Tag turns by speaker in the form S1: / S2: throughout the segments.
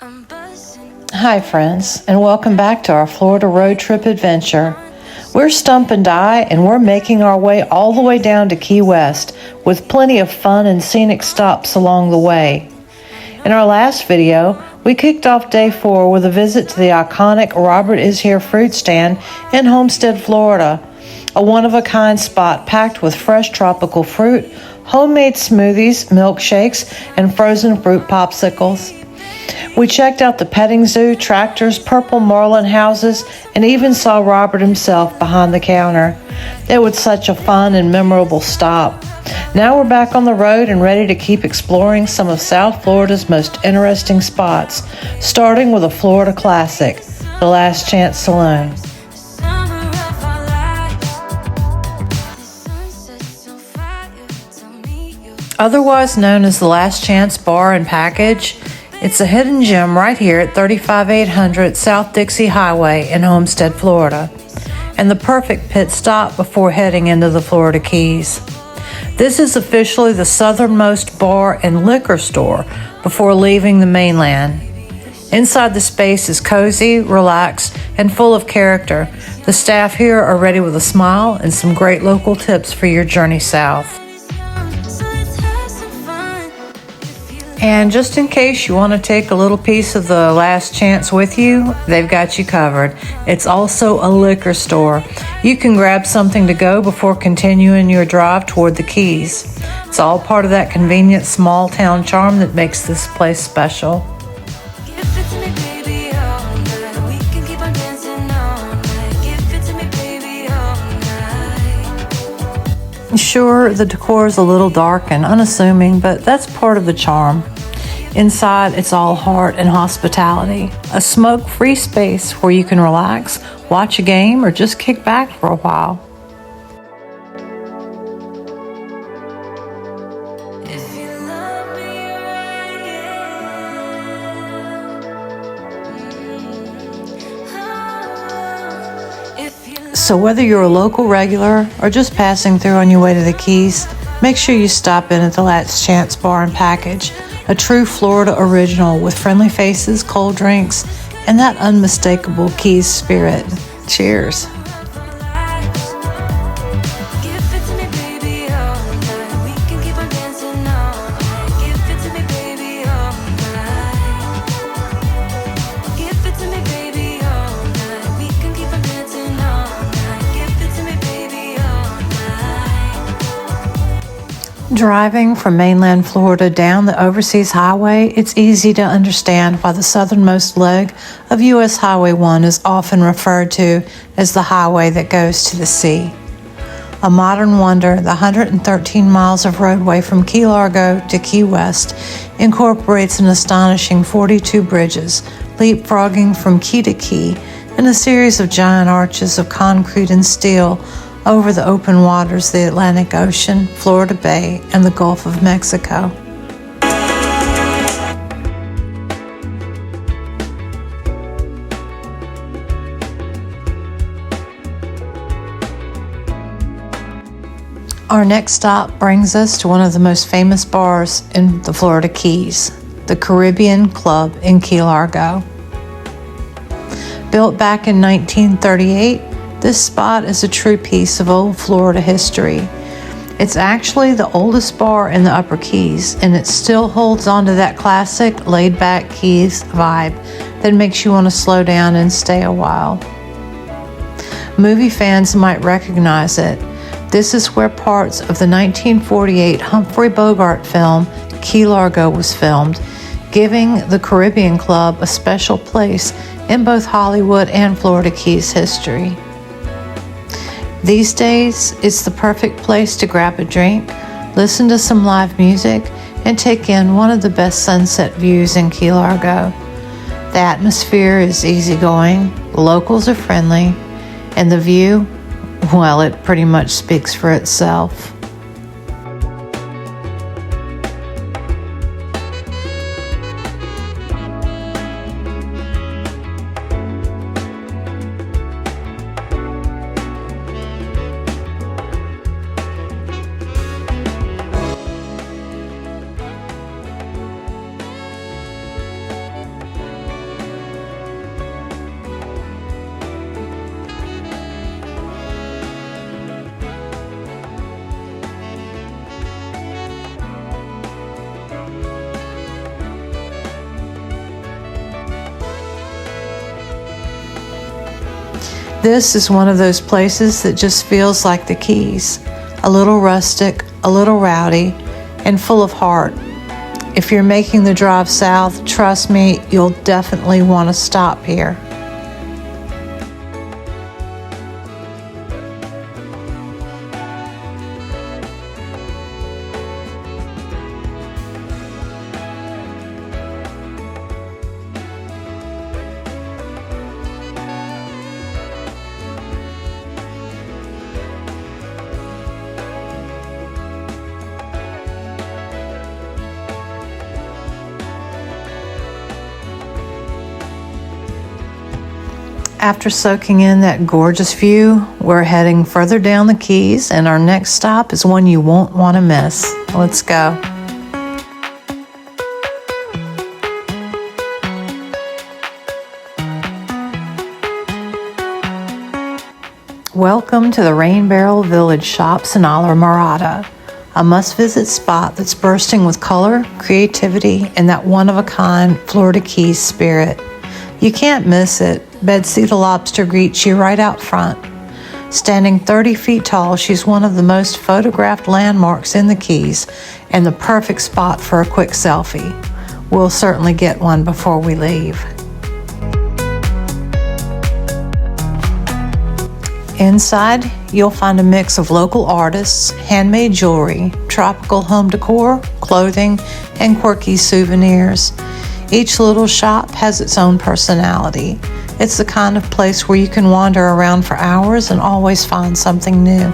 S1: Hi friends, and welcome back to our Florida road trip adventure. We're Stump and I, and we're making our way all the way down to Key West with plenty of fun and scenic stops along the way. In our last video, we kicked off day 4 with a visit to the iconic Robert Is Here fruit stand in Homestead, Florida, a one-of-a-kind spot packed with fresh tropical fruit, homemade smoothies, milkshakes, and frozen fruit popsicles. We checked out the petting zoo, tractors, purple marlin houses, and even saw Robert himself behind the counter. It was such a fun and memorable stop. Now we're back on the road and ready to keep exploring some of South Florida's most interesting spots, starting with a Florida classic, the Last Chance Saloon. Otherwise known as the Last Chance Bar and Package, it's a hidden gem right here at 35800 South Dixie Highway in Homestead, Florida, and the perfect pit stop before heading into the Florida Keys. This is officially the southernmost bar and liquor store before leaving the mainland. Inside the space is cozy, relaxed, and full of character. The staff here are ready with a smile and some great local tips for your journey south. And just in case you want to take a little piece of the Last Chance with you, they've got you covered. It's also a liquor store. You can grab something to go before continuing your drive toward the Keys. It's all part of that convenient small town charm that makes this place special. Sure, the decor is a little dark and unassuming, but that's part of the charm. Inside, it's all heart and hospitality. A smoke-free space where you can relax, watch a game, or just kick back for a while. So whether you're a local regular or just passing through on your way to the Keys, make sure you stop in at the Last Chance Bar and Package, a true Florida original with friendly faces, cold drinks, and that unmistakable Keys spirit. Cheers. Driving from mainland Florida down the overseas highway, it's easy to understand why the southernmost leg of U.S. Highway 1 is often referred to as the highway that goes to the sea. A modern wonder, the 113 miles of roadway from Key Largo to Key West incorporates an astonishing 42 bridges, leapfrogging from key to key in a series of giant arches of concrete and steel over the open waters of the Atlantic Ocean, Florida Bay, and the Gulf of Mexico. Our next stop brings us to one of the most famous bars in the Florida Keys, the Caribbean Club in Key Largo. Built back in 1938, this spot is a true piece of old Florida history. It's actually the oldest bar in the Upper Keys, and it still holds on to that classic laid-back Keys vibe that makes you want to slow down and stay a while. Movie fans might recognize it. This is where parts of the 1948 Humphrey Bogart film Key Largo was filmed, giving the Caribbean Club a special place in both Hollywood and Florida Keys history. These days, it's the perfect place to grab a drink, listen to some live music, and take in one of the best sunset views in Key Largo. The atmosphere is easygoing, the locals are friendly, and the view, well, it pretty much speaks for itself. This is one of those places that just feels like the Keys. A little rustic, a little rowdy, and full of heart. If you're making the drive south, trust me, you'll definitely want to stop here. After soaking in that gorgeous view, we're heading further down the Keys, and our next stop is one you won't want to miss. Let's go. Welcome to the Rain Barrel Village Shops in Islamorada, a must-visit spot that's bursting with color, creativity, and that one-of-a-kind Florida Keys spirit. You can't miss it. Betsy the Lobster greets you right out front. Standing 30 feet tall, she's one of the most photographed landmarks in the Keys and the perfect spot for a quick selfie. We'll certainly get one before we leave. Inside, you'll find a mix of local artists, handmade jewelry, tropical home decor, clothing, and quirky souvenirs. Each little shop has its own personality. It's the kind of place where you can wander around for hours and always find something new.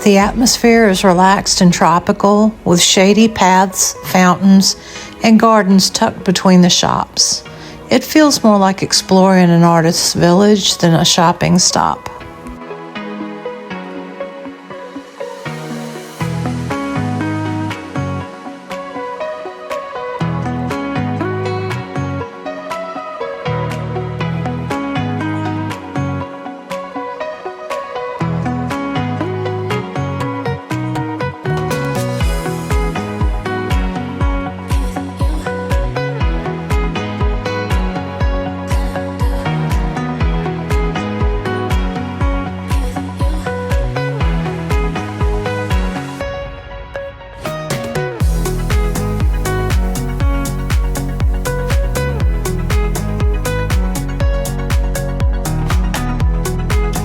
S1: The atmosphere is relaxed and tropical, with shady paths, fountains, and gardens tucked between the shops. It feels more like exploring an artist's village than a shopping stop.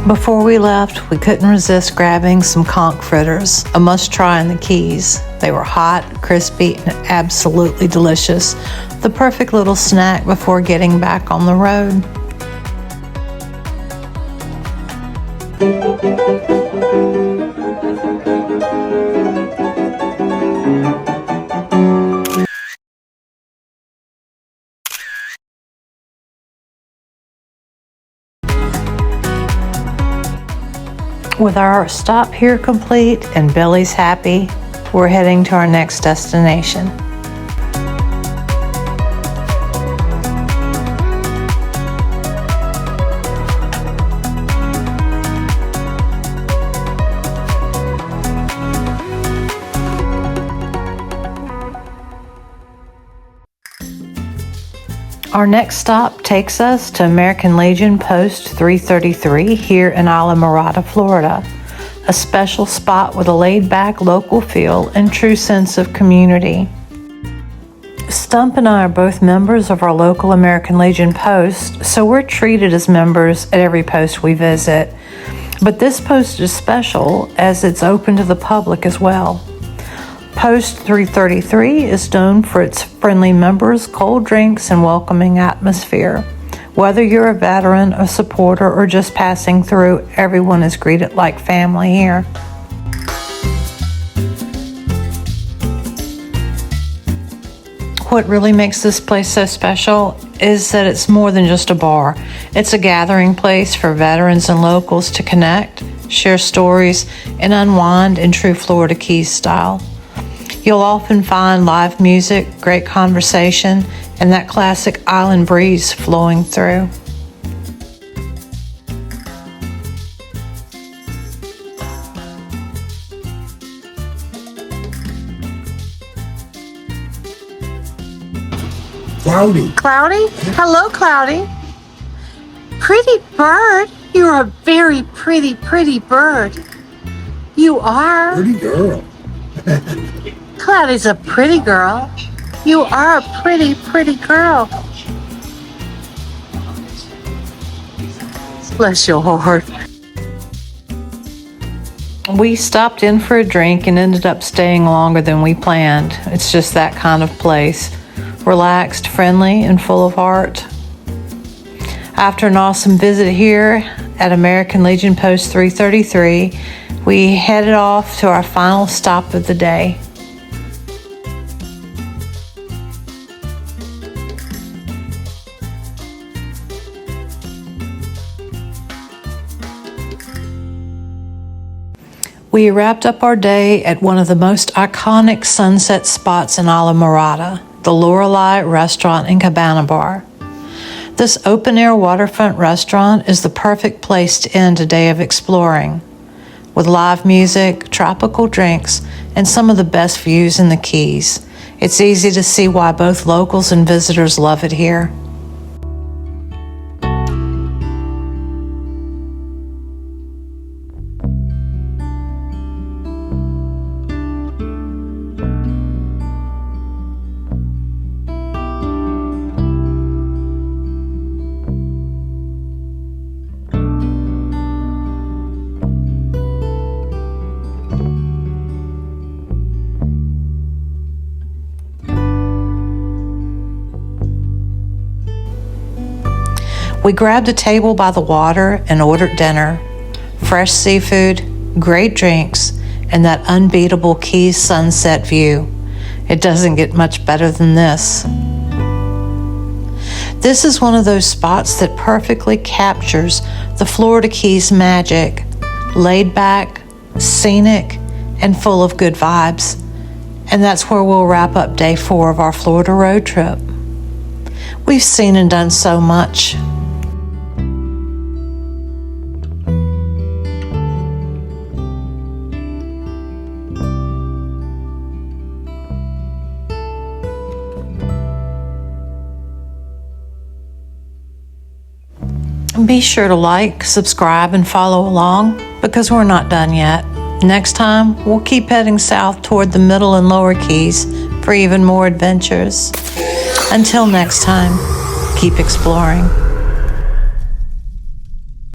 S1: Before we left, we couldn't resist grabbing some conch fritters, a must-try in the Keys. They were hot, crispy, and absolutely delicious. The perfect little snack before getting back on the road. With our stop here complete and bellies happy, we're heading to our next destination. Our next stop takes us to American Legion Post 333 here in Islamorada, Florida, a special spot with a laid-back local feel and true sense of community. Stump and I are both members of our local American Legion post, so we're treated as members at every post we visit. But this post is special as it's open to the public as well. Post 333 is known for its friendly members, cold drinks, and welcoming atmosphere. Whether you're a veteran, a supporter, or just passing through, everyone is greeted like family here. What really makes this place so special is that it's more than just a bar. It's a gathering place for veterans and locals to connect, share stories, and unwind in true Florida Keys style. You'll often find live music, great conversation, and that classic island breeze flowing through.
S2: Cloudy.
S3: Cloudy? Hello, Cloudy. Pretty bird. You're a very pretty, pretty bird. You are.
S2: Pretty girl.
S3: Cloudy's a pretty girl. You are a pretty, pretty girl. Bless your heart.
S1: We stopped in for a drink and ended up staying longer than we planned. It's just that kind of place. Relaxed, friendly, and full of heart. After an awesome visit here at American Legion Post 333, we headed off to our final stop of the day. We wrapped up our day at one of the most iconic sunset spots in Islamorada, the Lorelei Restaurant and Cabana Bar. This open-air waterfront restaurant is the perfect place to end a day of exploring, with live music, tropical drinks, and some of the best views in the Keys. It's easy to see why both locals and visitors love it here. We grabbed a table by the water and ordered dinner. Fresh seafood, great drinks, and that unbeatable Keys sunset view. It doesn't get much better than this. This is one of those spots that perfectly captures the Florida Keys magic. Laid back, scenic, and full of good vibes. And that's where we'll wrap up day 4 of our Florida road trip. We've seen and done so much. Be sure to like, subscribe, and follow along because we're not done yet. Next time, we'll keep heading south toward the Middle and Lower Keys for even more adventures. Until next time, keep exploring.